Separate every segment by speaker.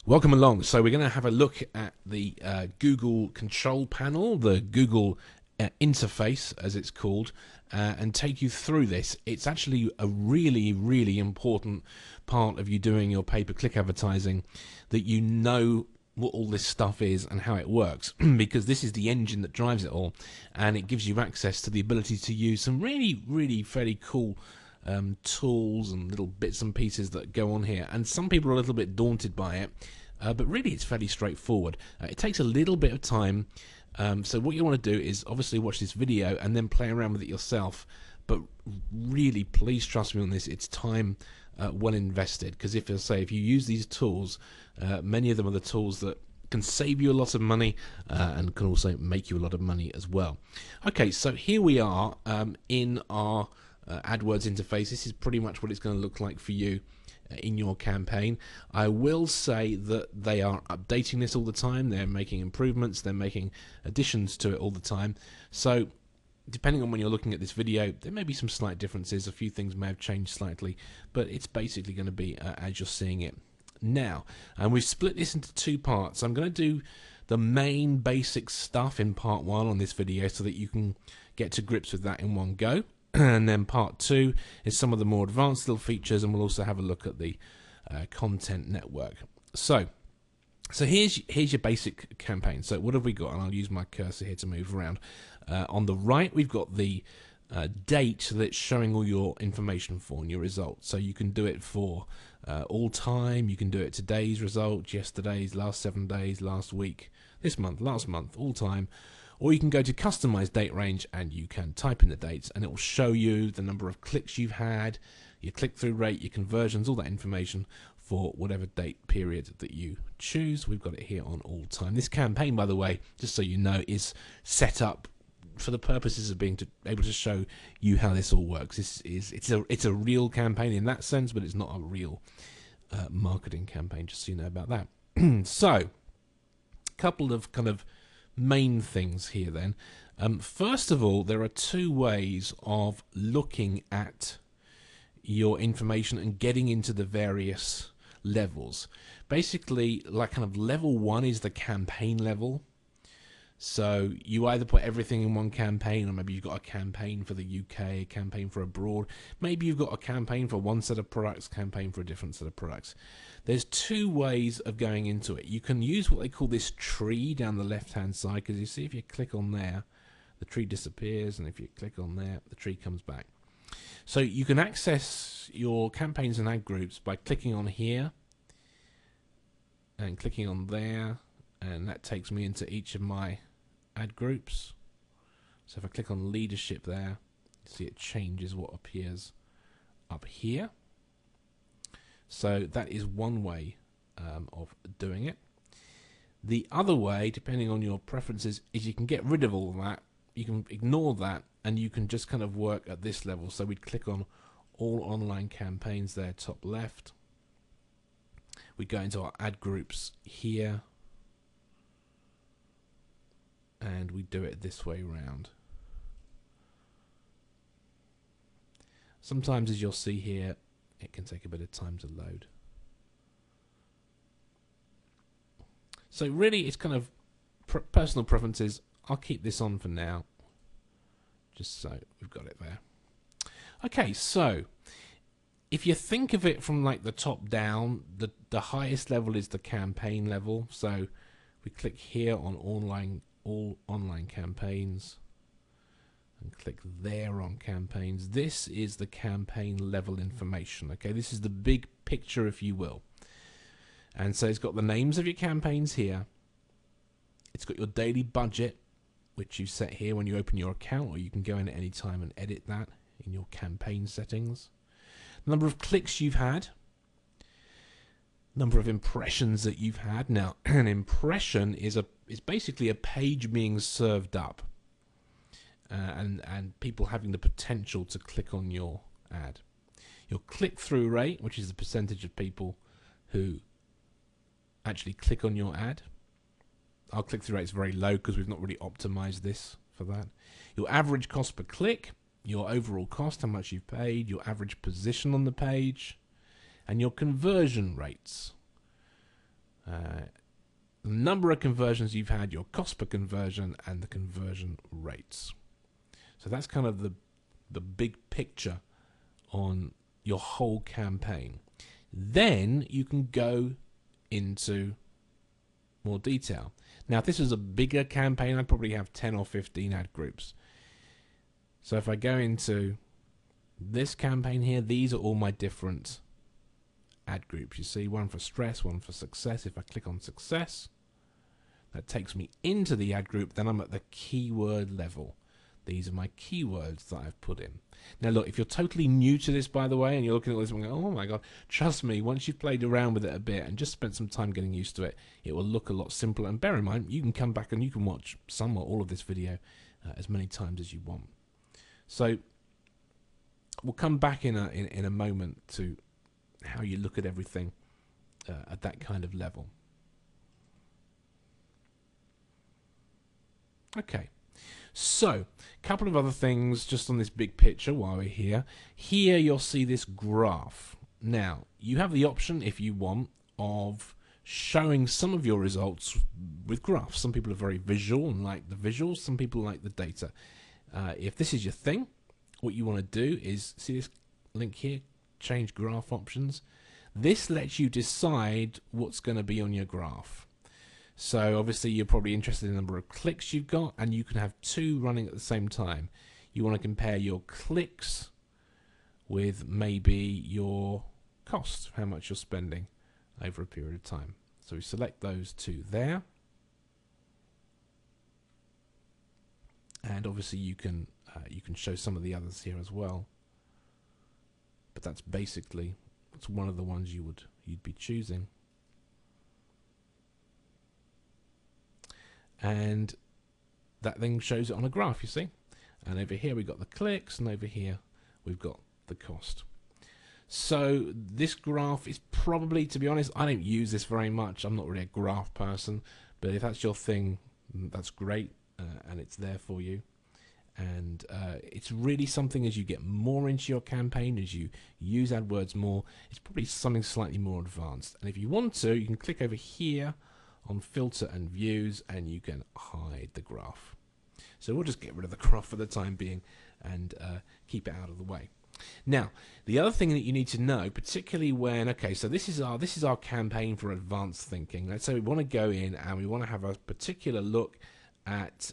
Speaker 1: Welcome along. So we're going to have a look at the Google control panel, the Google interface as it's called, and take you through this. It's actually a really, really important part of you doing your pay-per-click advertising, that you know what all this stuff is and how it works, because this is the engine that drives it all, and it gives you access to the ability to use some really, really fairly cool tools and little bits and pieces that go on here. And some people are a little bit daunted by it, but really it's fairly straightforward. It takes a little bit of time, so what you want to do is obviously watch this video and then play around with it yourself. But really, please trust me on this, it's time well invested, because if you use these tools, many of them are the tools that can save you a lot of money and can also make you a lot of money as well. Okay, so here we are in our AdWords interface. This is pretty much what it's going to look like for you in your campaign. I will say that they are updating this all the time. They're making improvements, they're making additions to it all the time. So depending on when you're looking at this video, there may be some slight differences. A few things may have changed slightly, but it's basically going to be as you're seeing it now. And we've split this into two parts. I'm going to do the main basic stuff in part one on this video so that you can get to grips with that in one go. And then part two is some of the more advanced little features, and we'll also have a look at the content network. So here's your basic campaign. So what have we got? And I'll use my cursor here to move around. On the right, we've got the date that's showing all your information for and your results. So you can do it for all time. You can do it today's result, yesterday's, last 7 days, last week, this month, last month, all time. Or you can go to customize date range and you can type in the dates and it will show you the number of clicks you've had, your click-through rate, your conversions, all that information for whatever date period that you choose. We've got it here on all time. This campaign, by the way, just so you know, is set up for the purposes of being able to show you how this all works. It's a real campaign in that sense, but it's not a real marketing campaign, just so you know about that. So, a couple of kind of main things here then. First of all, there are two ways of looking at your information and getting into the various levels. Basically, like kind of level one is the campaign level. So you either put everything in one campaign, or maybe you've got a campaign for the UK, a campaign for abroad. Maybe you've got a campaign for one set of products, campaign for a different set of products. There's two ways of going into it. You can use what they call this tree down the left-hand side, because you see if you click on there, the tree disappears, and if you click on there, the tree comes back. So you can access your campaigns and ad groups by clicking on here and clicking on there, and that takes me into each of my ad groups. So if I click on leadership there, you see it changes what appears up here. So that is one way of doing it. The other way, depending on your preferences, is you can get rid of all that. You can ignore that, and you can just kind of work at this level. So we'd click on all online campaigns there, top left. We go into our ad groups here, and we do it this way round. Sometimes, as you'll see here, it can take a bit of time to load. So really, it's kind of personal preferences. I'll keep this on for now, just so we've got it there. Okay, so if you think of it from like the top down, the highest level is the campaign level. So we click here on all online campaigns and click there on campaigns. This is the campaign level information. Okay, this is the big picture, if you will. And so it's got the names of your campaigns here. It's got your daily budget, which you set here when you open your account, or you can go in at any time and edit that in your campaign settings. The number of clicks you've had, number of impressions that you've had. Now, an impression is basically a page being served up, and people having the potential to click on your ad. Your click-through rate, which is the percentage of people who actually click on your ad. Our click-through rate is very low because we've not really optimized this for that. Your average cost per click, your overall cost, how much you've paid, your average position on the page, and your conversion rates. the number of conversions you've had, your cost per conversion, and the conversion rates. So that's kind of the big picture on your whole campaign. Then you can go into more detail. Now, if this is a bigger campaign, I'd probably have 10 or 15 ad groups. So if I go into this campaign here, these are all my different ad groups. You see, one for stress, one for success. If I click on success, that takes me into the ad group. Then I'm at the keyword level. These are my keywords that I've put in. Now look, if you're totally new to this, by the way, and you're looking at this and going, oh my god, trust me, once you've played around with it a bit and just spent some time getting used to it, it will look a lot simpler. And bear in mind, you can come back and you can watch some or all of this video as many times as you want. So we'll come back in a moment to how you look at everything at that kind of level. Okay. So, a couple of other things just on this big picture while we're here. Here you'll see this graph. Now, you have the option, if you want, of showing some of your results with graphs. Some people are very visual and like the visuals. Some people like the data. If this is your thing, what you want to do is, see this link here, change graph options. This lets you decide what's going to be on your graph. So obviously you're probably interested in the number of clicks you've got, and you can have two running at the same time. You want to compare your clicks with maybe your cost, how much you're spending over a period of time. So we select those two there. And obviously you can show some of the others here as well. But that's basically, it's one of the ones you'd be choosing. And that then shows it on a graph, you see. And over here we've got the clicks, and over here we've got the cost. So this graph is probably, to be honest, I don't use this very much. I'm not really a graph person, but if that's your thing, that's great, and it's there for you. And it's really something, as you get more into your campaign, as you use AdWords more, it's probably something slightly more advanced. And if you want to, you can click over here on filter and views, and you can hide the graph. So we'll just get rid of the graph for the time being and keep it out of the way. Now, the other thing that you need to know, particularly when, okay, so this is our campaign for advanced thinking. Let's say we want to go in and we want to have a particular look at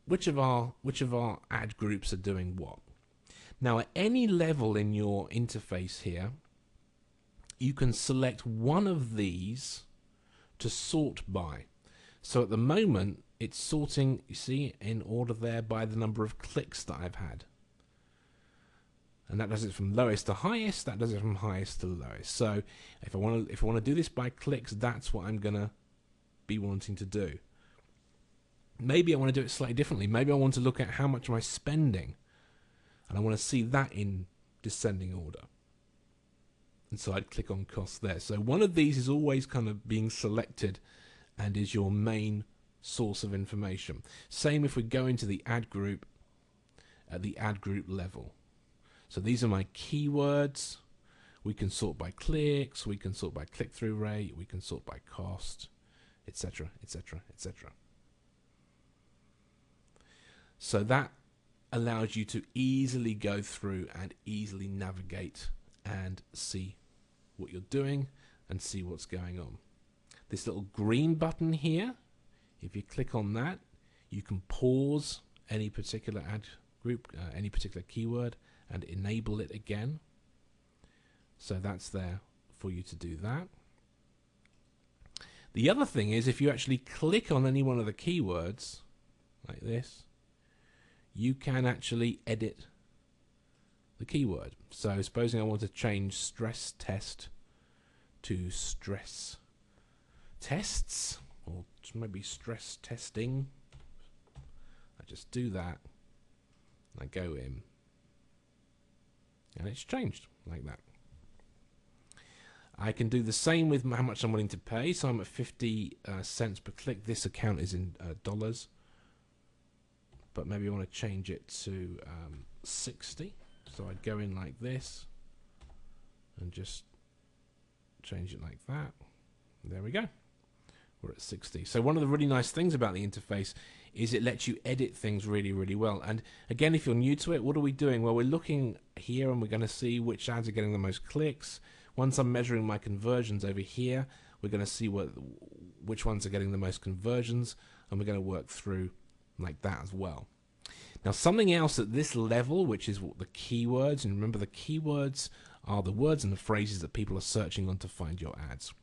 Speaker 1: which of our ad groups are doing what. Now, at any level in your interface here, you can select one of these to sort by. So at the moment, it's sorting, you see, in order there by the number of clicks that I've had. And that does it from lowest to highest, that does it from highest to lowest. So if I want to do this by clicks, that's what I'm going to be wanting to do. Maybe I want to do it slightly differently. Maybe I want to look at how much am I spending, and I want to see that in descending order. And so I'd click on cost there. So one of these is always kind of being selected and is your main source of information. Same if we go into the ad group at the ad group level. So these are my keywords. We can sort by clicks, we can sort by click-through rate, we can sort by cost, etc., etc., etc. So that allows you to easily go through and easily navigate and see what you're doing and see what's going on. This little green button here, if you click on that, you can pause any particular ad group, any particular keyword, and enable it again. So that's there for you to do that. The other thing is, if you actually click on any one of the keywords like this, you can actually edit the keyword. So supposing I want to change stress test to stress tests, or maybe stress testing, I just do that, I go in, and it's changed like that. I can do the same with how much I'm willing to pay. So I'm at 50 cents per click. This account is in dollars, but maybe I want to change it to 60. So I'd go in like this and just change it like that. There we go. We're at 60. So one of the really nice things about the interface is it lets you edit things really, really well. And again, if you're new to it, what are we doing? Well, we're looking here and we're going to see which ads are getting the most clicks. Once I'm measuring my conversions over here, we're going to see which ones are getting the most conversions, and we're going to work through like that as well. Now, something else at this level, which is what the keywords, and remember the keywords are the words and the phrases that people are searching on to find your ads.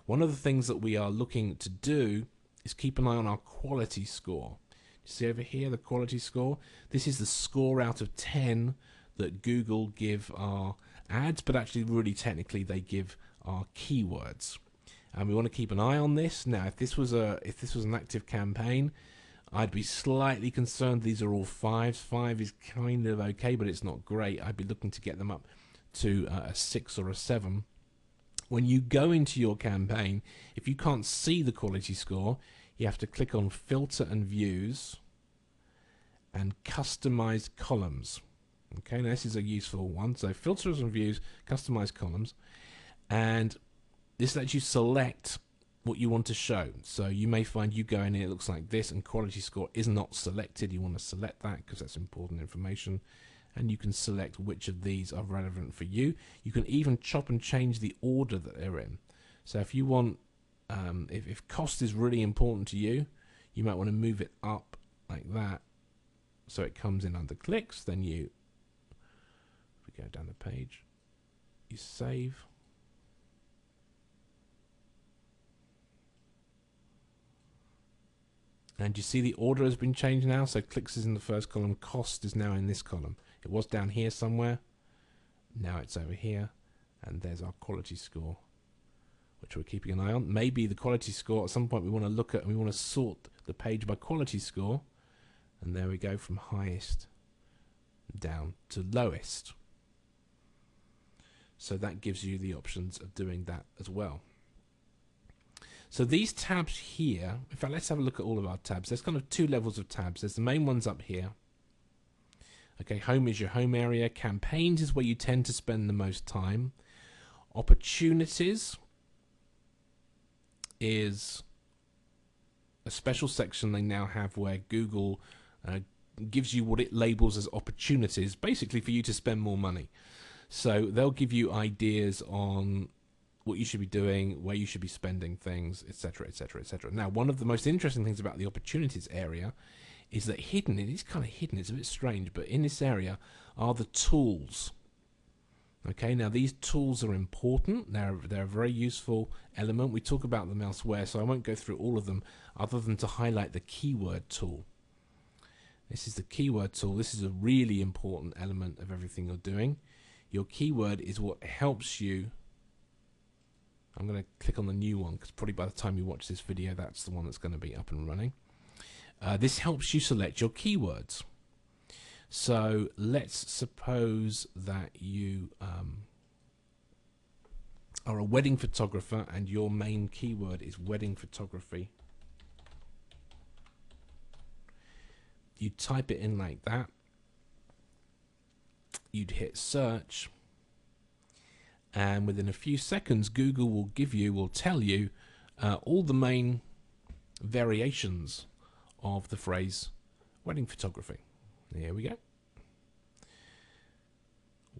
Speaker 1: One of the things that we are looking to do is keep an eye on our quality score. You see over here the quality score? This is the score out of 10 that Google give our ads, but actually really technically they give our keywords. And we want to keep an eye on this. Now, if this was an active campaign, I'd be slightly concerned. These are all 5s. 5 is kind of okay, but it's not great. I'd be looking to get them up to a 6 or a 7. When you go into your campaign, if you can't see the quality score, you have to click on Filter and Views and Customize Columns. Okay, now this is a useful one. So Filters and Views, Customize Columns, and this lets you select what you want to show. So you may find you go in here, it looks like this, and quality score is not selected. You want to select that because that's important information. And you can select which of these are relevant for you. You can even chop and change the order that they're in. So if you want, if cost is really important to you, you might want to move it up like that so it comes in under clicks. Then if we go down the page, you save. And you see the order has been changed now. So clicks is in the first column, cost is now in this column. It was down here somewhere. Now it's over here. And there's our quality score, which we're keeping an eye on. Maybe the quality score at some point we want to look at, and we want to sort the page by quality score. And there we go, from highest down to lowest. So that gives you the options of doing that as well. So these tabs here, in fact, let's have a look at all of our tabs. There's kind of 2 levels of tabs. There's the main ones up here. Okay, home is your home area. Campaigns is where you tend to spend the most time. Opportunities is a special section they now have where Google gives you what it labels as opportunities, basically for you to spend more money. So they'll give you ideas on what you should be doing, where you should be spending things, etc., etc., etc. Now, one of the most interesting things about the opportunities area is that hidden, it is kind of hidden, it's a bit strange, but in this area are the tools. Okay, now these tools are important. They're a very useful element. We talk about them elsewhere, so I won't go through all of them other than to highlight the keyword tool. This is the keyword tool. This is a really important element of everything you're doing. Your keyword is what helps you. I'm going to click on the new one because probably by the time you watch this video, that's the one that's going to be up and running. This helps you select your keywords. So let's suppose that you are a wedding photographer and your main keyword is wedding photography. You type it in like that. You'd hit search. And within a few seconds, Google will tell you all the main variations of the phrase wedding photography. Here we go.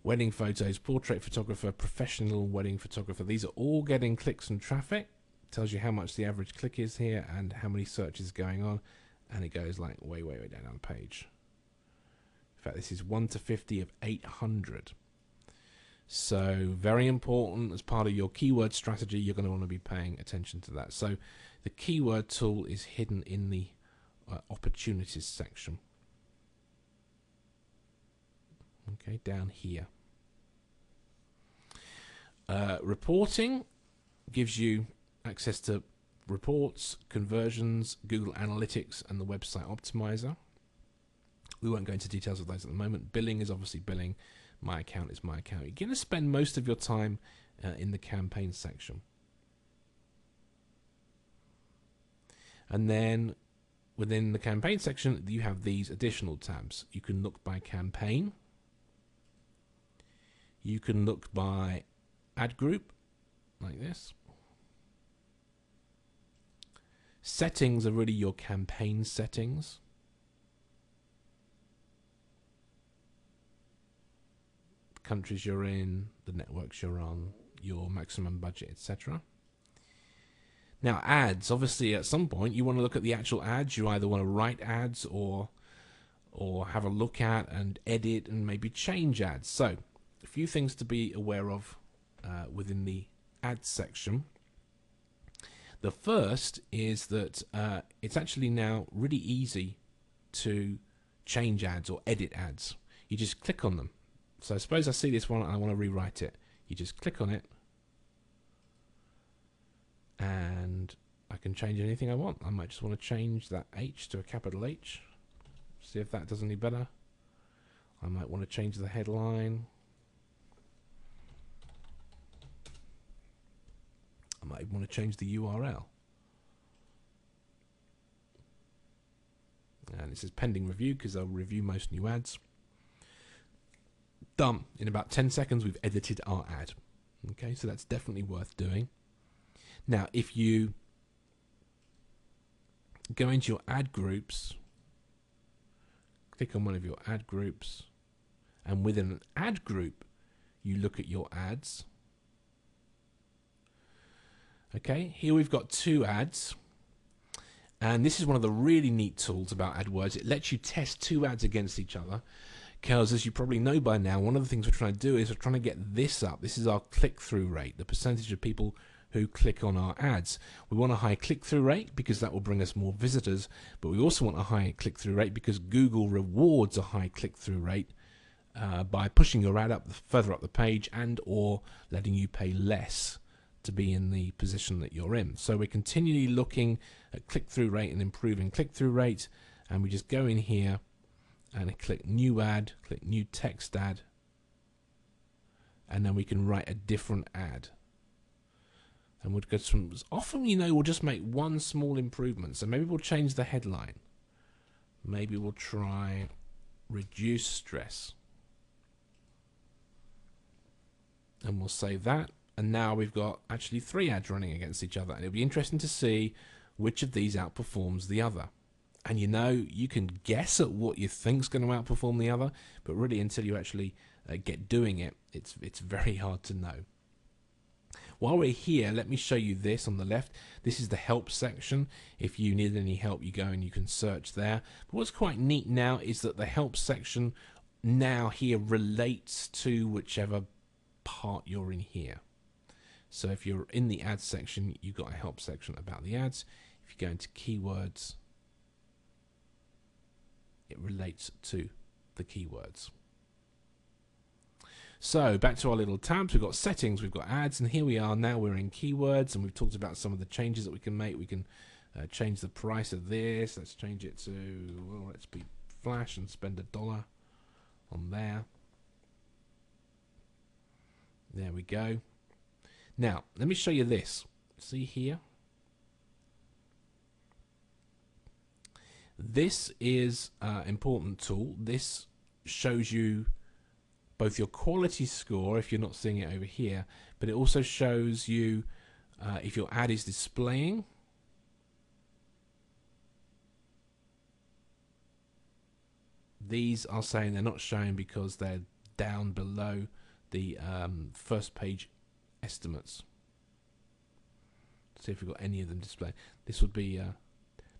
Speaker 1: Wedding photos, portrait photographer, professional wedding photographer. These are all getting clicks and traffic. Tells you how much the average click is here and how many searches going on. And it goes like way, way, way down on the page. In fact, this is 1 to 50 of 800. So very important as part of your keyword strategy. You're going to want to be paying attention to that. So the keyword tool is hidden in the opportunities section. Okay, down here. Reporting gives you access to reports, conversions, Google Analytics, and the website optimizer. We won't go into details of those at the moment. Billing is obviously billing. My account is my account. You're going to spend most of your time in the campaign section. And then within the campaign section, you have these additional tabs. You can look by campaign. You can look by ad group, like this. Settings are really your campaign settings. The countries you're in, the networks you're on, your maximum budget, etc. Now ads, obviously at some point you want to look at the actual ads. You either want to write ads or have a look at and edit and maybe change ads. So a few things to be aware of within the ads section. The first is that it's actually now really easy to change ads or edit ads. You just click on them. So suppose I see this one and I want to rewrite it. You just click on it and I can change anything I want. I might just want to change that H to a capital H. See if that does any better. I might want to change the headline. I might want to change the URL. And it says pending review because they'll review most new ads. Done. In about 10 seconds we've edited our ad. Okay, so that's definitely worth doing. Now if you go into your ad groups, click on one of your ad groups, and within an ad group you look at your ads. Okay, here we've got 2 ads, and this is one of the really neat tools about AdWords. It lets you test 2 ads against each other, because as you probably know by now, one of the things we're trying to do is we're trying to get this up. This is our click-through rate, the percentage of people who click on our ads. We want a high click-through rate because that will bring us more visitors, but we also want a high click-through rate because Google rewards a high click-through rate by pushing your ad up further up the page and or letting you pay less to be in the position that you're in. So we're continually looking at click-through rate and improving click-through rate, and we just go in here and click new ad, click new text ad, and then we can write a different ad. And we'll go from, often, you know, we'll just make one small improvement. So maybe we'll change the headline. Maybe we'll try reduce stress. And we'll save that. And now we've got actually 3 ads running against each other. And it'll be interesting to see which of these outperforms the other. And you know, you can guess at what you think's going to outperform the other, but really until you actually get doing it, it's very hard to know. While we're here, let me show you this on the left. This is the help section. If you need any help, you go and you can search there. But what's quite neat now is that the help section now here relates to whichever part you're in here. So if you're in the ads section, you've got a help section about the ads. If you go into keywords, it relates to the keywords. So back to our little tabs, we've got settings, we've got ads, and here we are now, we're in keywords, and we've talked about some of the changes that we can make. We can change the price of this. Let's change it to, well, let's be flash and spend $1 on there. There we go. Now, let me show you this. See here? This is an important tool. This shows you both your quality score, if you're not seeing it over here, but it also shows you if your ad is displaying. These are saying they're not showing because they're down below the first page estimates. See if we've got any of them displayed. This would be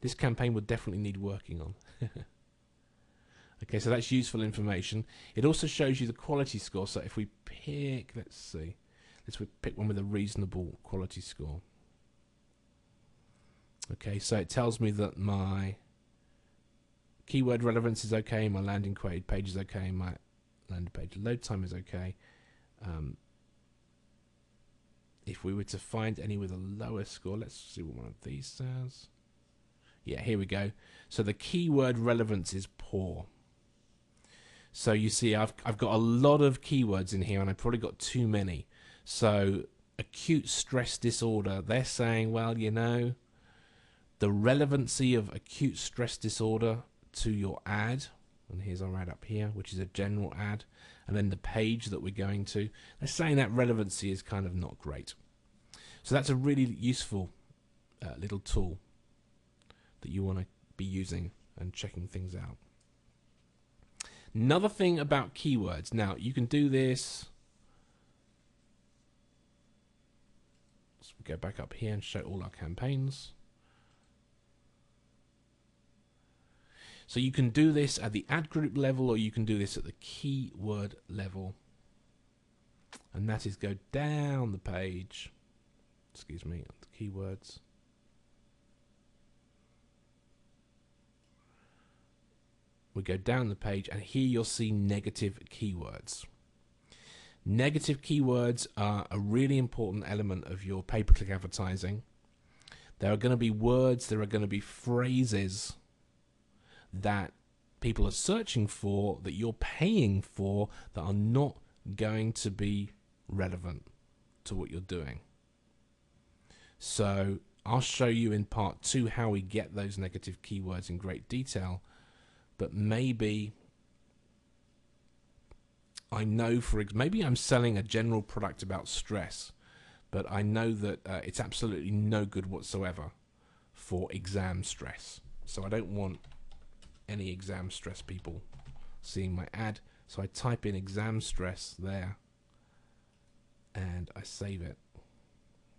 Speaker 1: this campaign would definitely need working on. Okay, so that's useful information. It also shows you the quality score. So if we pick, let's see, let's pick one with a reasonable quality score. Okay, so it tells me that my keyword relevance is okay, my landing page is okay, my landing page load time is okay. If we were to find any with a lower score, let's see what one of these says. Yeah, here we go. So the keyword relevance is poor. So you see, I've got a lot of keywords in here, and I've probably got too many. So acute stress disorder, they're saying, well, you know, the relevancy of acute stress disorder to your ad, and here's our ad up here, which is a general ad, and then the page that we're going to, they're saying that relevancy is kind of not great. So that's a really useful little tool. that you want to be using and checking things out. Another thing about keywords. Now, you can do this. So we go back up here and show all our campaigns. So you can do this at the ad group level, or you can do this at the keyword level. And that is go down the page. Excuse me, the keywords. We go down the page, and here you'll see negative keywords. Negative keywords are a really important element of your pay-per-click advertising. There are going to be words, there are going to be phrases that people are searching for, that you're paying for, that are not going to be relevant to what you're doing. So I'll show you in part 2 how we get those negative keywords in great detail. But maybe I know, maybe I'm selling a general product about stress, but I know that it's absolutely no good whatsoever for exam stress. So I don't want any exam stress people seeing my ad. So I type in exam stress there and I save it.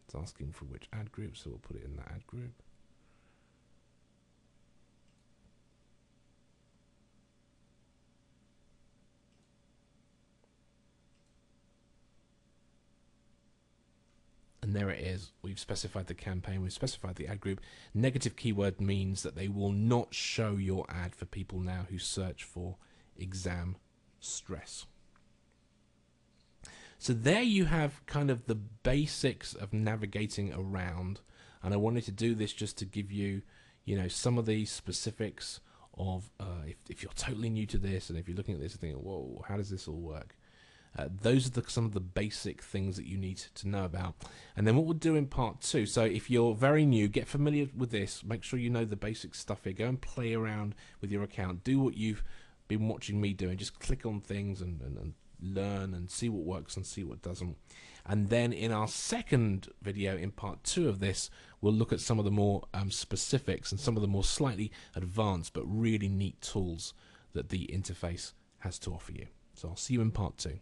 Speaker 1: It's asking for which ad group, so we'll put it in that ad group. And there it is. We've specified the campaign, we've specified the ad group. Negative keyword means that they will not show your ad for people now who search for exam stress. So there you have kind of the basics of navigating around. And I wanted to do this just to give you, some of the specifics of if you're totally new to this, and if you're looking at this and thinking, whoa, how does this all work? Those are some of the basic things that you need to know about. And then what we'll do in part 2, so if you're very new, get familiar with this, make sure you know the basic stuff here, go and play around with your account, do what you've been watching me doing, just click on things and learn and see what works and see what doesn't. And then in our second video, in part 2 of this, we'll look at some of the more specifics and some of the more slightly advanced but really neat tools that the interface has to offer you. So I'll see you in part 2.